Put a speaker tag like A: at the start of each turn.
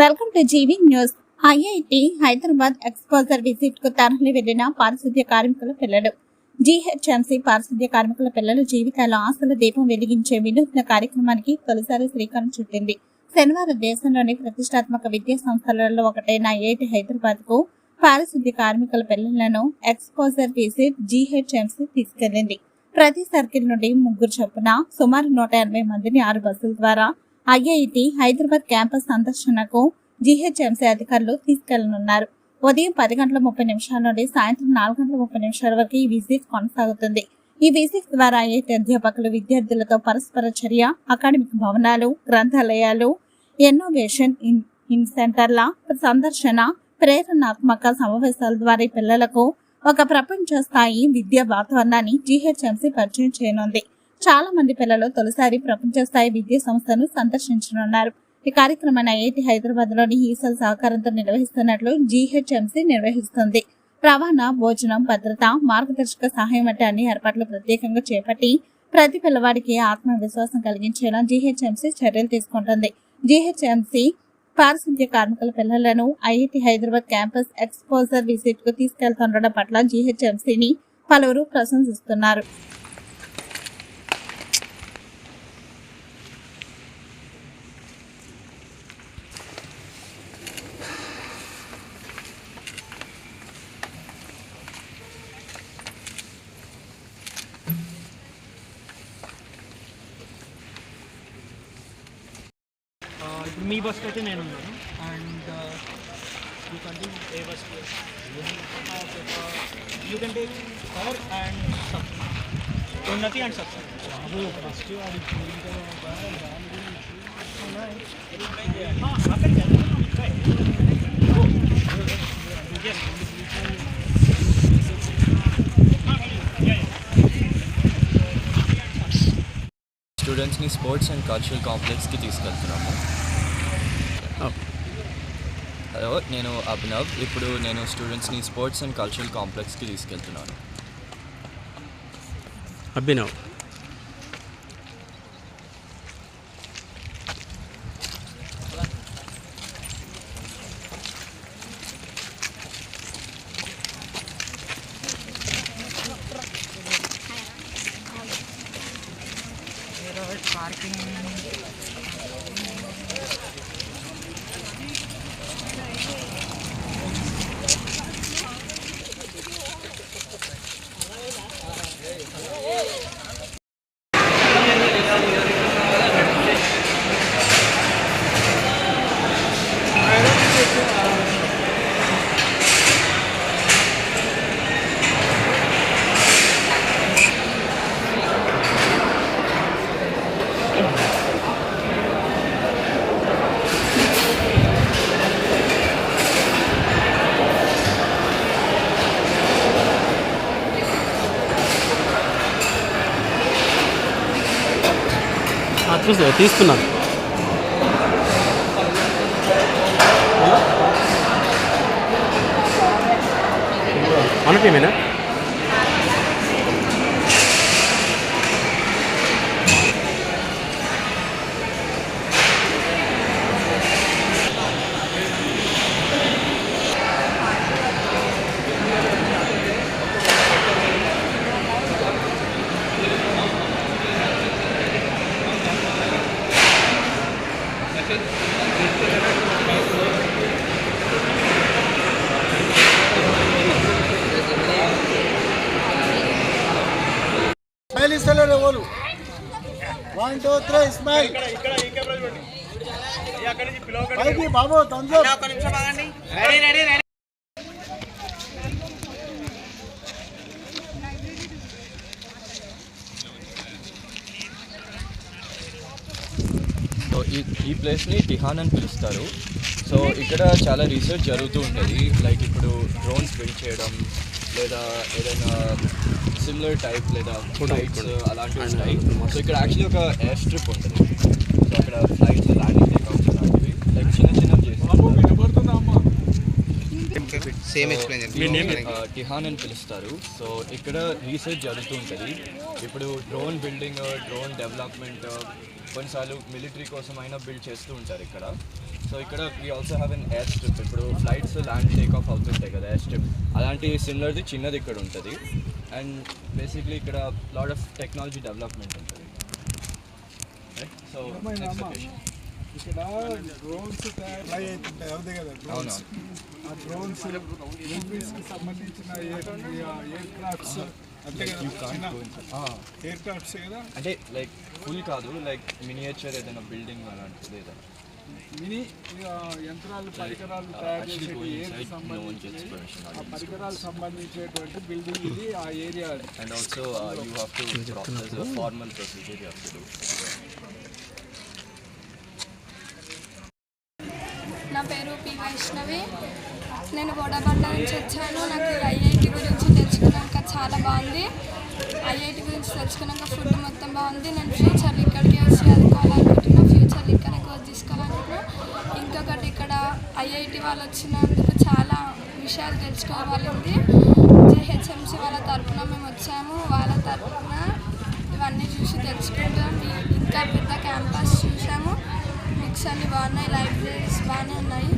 A: Welcome to GV news. IIT Hyderabad exposure visit కు తరలి వెళ్లిన పారిశుద్ధ్య కార్మికుల పిల్లలు. జీహెచ్ఎంసీ పారిశుద్ధ్య కార్మికుల పిల్లల జీవితాల్లో ఆశల దీపం వెలిగించే వినూత్న కార్యక్రమానికి తొలిసారి శ్రీకారం చుట్టింది. శనివారం దేశంలోని ప్రతిష్టాత్మక విద్యా సంస్థలలో ఒకటైన ఐఐటి హైదరాబాద్ కు పారిశుద్ధ్య కార్మికుల పిల్లలను ఎక్స్పోజర్ విజిట్ జీహెచ్ఎంసీ తీసుకెళ్లింది. ప్రతి సర్కిల్ నుండి 3 చొప్పున సుమారు 180 మందిని 6 బస్సుల ద్వారా ఐఐటి హైదరాబాద్ క్యాంపస్ సందర్శనకు జీహెచ్ఎంసీ అధికారులు తీసుకెళ్లనున్నారు. ఉదయం 10 గంటల 30 నిమిషాల నుండి సాయంత్రం 4 గంటల 30 నిమిషాల వరకు ఈ విజిట్ కొనసాగుతుంది. ఈ విజిట్ ద్వారా ఐఐటి అధ్యాపకులు విద్యార్థులతో పరస్పర చర్య, అకాడమిక్ భవనాలు, గ్రంథాలయాలు, ఇన్నోవేషన్ ఇన్ సెంటర్ల సందర్శన, ప్రేరణాత్మక సమావేశాల ద్వారా పిల్లలకు ఒక ప్రపంచ స్థాయి విద్యా వాతావరణాన్ని జీహెచ్ఎంసీ పరిచయం చేయనుంది. చాలా మంది పిల్లలు తొలిసారి ప్రపంచ స్థాయి విద్యా సంస్థను సందర్శించనున్నారు. ఈ కార్యక్రమాన్ని ఐఐటి హైదరాబాద్ లోని ఈసల్ సహకారంతో నిర్వహిస్తున్నట్లు జీహెచ్ఎంసీ నిర్వహిస్తుంది. రవాణా, భోజనం, భద్రత, మార్గదర్శక సహాయం వంటి అన్ని ఏర్పాట్లు ప్రత్యేకంగా చేపట్టి ప్రతి పిల్లవాడికి ఆత్మవిశ్వాసం కలిగించేలా జీహెచ్ఎంసీ చర్యలు తీసుకుంటుంది. జీహెచ్ఎంసీ పారిశుద్ధ్య కార్మికుల పిల్లలను IIT Hyderabad campus exposure visit కు తీసుకెళ్తుండడం పట్ల జీహెచ్ఎంసీని పలువురు ప్రశంసిస్తున్నారు.
B: ఇప్పుడు మీ బస్కి అయితే నేను ఉన్నాను అండ్ యూ కంటిన్యూ ఏ బస్కి you can take her and sub Unnati and sub first అది
C: స్టూడెంట్స్ని స్పోర్ట్స్ అండ్ కల్చరల్ కాంప్లెక్స్కి తీసుకెళ్తున్నాము. హలో, నేను అభినవ్. ఇప్పుడు నేను స్టూడెంట్స్ని స్పోర్ట్స్ అండ్ కల్చరల్ కాంప్లెక్స్కి తీసుకెళ్తున్నాను.
D: అభినవ్,
B: పార్కింగ్
D: చూస్తా తీసుకున్నాను. మన టీమేనా?
E: ఇస్తలేరు ఎవరు. 1 2 3 స్మైల్ పైకి బాబు తంజో.
C: సో ఈ ప్లేస్ని టిహాన్ అని పిలుస్తారు. సో ఇక్కడ చాలా రీసెర్చ్ జరుగుతూ ఉంటుంది. లైక్ ఇప్పుడు డ్రోన్స్ బిల్డ్ చేయడం లేదా ఏదైనా సిమిలర్ టైప్ లేదా ఫ్లైట్స్ అలాంటివి ఉంటాయి. సో ఇక్కడ యాక్చువల్లీ ఒక ఎయిర్ స్ట్రిప్ ఉంటుంది. సో అక్కడ ఫ్లైట్స్ ల్యాండింగ్ టేక్అవుట్స్ అలాంటివి లైక్ చిన్న చిన్నవి చేసి
F: సేమ్ ఎక్స్ప్లెయిన్
D: మీ నేమ్
C: టిహాన్ అని పిలుస్తారు. సో ఇక్కడ రీసెర్చ్ జరుగుతూ ఉంటుంది. ఇప్పుడు డ్రోన్ బిల్డింగ్, డ్రోన్ డెవలప్మెంట్ కొన్నిసార్లు మిలిటరీ కోసం అయినా బిల్డ్ చేస్తూ ఉంటారు ఇక్కడ. సో ఇక్కడ we also have an air strip. ఇప్పుడు ఫ్లైట్స్ ల్యాండ్ టేక్ ఆఫ్ అవుతుంటాయి కదా, ఎయిర్ స్ట్రిప్ అలాంటి సిమిలర్ది చిన్నది ఇక్కడ ఉంటుంది. అండ్ బేసిక్లీ ఇక్కడ లాట్ ఆఫ్ టెక్నాలజీ డెవలప్మెంట్ ఉంటుంది. సో
E: ఇక్కడ డ్రోన్స్ ఫ్లై అవుతుంటాయి అవుతాయి కదా డ్రోన్స్. ఆ డ్రోన్స్ మిలిటరీస్కి సంబంధించిన ఎయిర్ క్రాఫ్ట్స్ అంతే కదా, ఎయిర్ క్రాఫ్ట్స్ కదా.
C: అంటే లైక్ ఫుల్ కాదు, లైక్ మినియేచర్ ఏదైనా బిల్డింగ్ అలాంటిది ఏదైనా
E: మినీ యంత్రాలు పరికరాలు తయారు చేసేవి ఎయిర్కి సంబంధించి ఆ పరికరాలు సంబంధించేటువంటి బిల్డింగ్ ఇది ఆ area.
C: And also you have to process formal procedure you have to do.
G: నా పేరు పి వైష్ణవి. నేను బోడాబండ నుంచి వచ్చాను. నాకు ఐఐటి గురించి తెలుసుకున్నాక చాలా బాగుంది. ఐఐటి గురించి తెలుసుకున్నాక ఫుడ్ మొత్తం బాగుంది. నేను ఫ్యూచర్లో ఇక్కడికి వచ్చి చదువుకోవాలనుకుంటున్నా. ఫ్యూచర్లో ఇక్కడే కోర్స్ తీసుకోవాలనుకుంటున్నా. ఇంకొకటి ఇక్కడ ఐఐటి వాళ్ళు వచ్చినందుకు చాలా విషయాలు తెలుసుకోవాలింది. జిహెచ్ఎంసీ వాళ్ళ తరఫున మేము వచ్చాము. వాళ్ళ తరఫున ఇవన్నీ చూసి తెలుసుకుంటాం. ఇంకా పెద్ద క్యాంపస్ చూసాము. బుక్స్ అన్నీ బాగున్నాయి, లైబ్రరీస్ బాగానే ఉన్నాయి.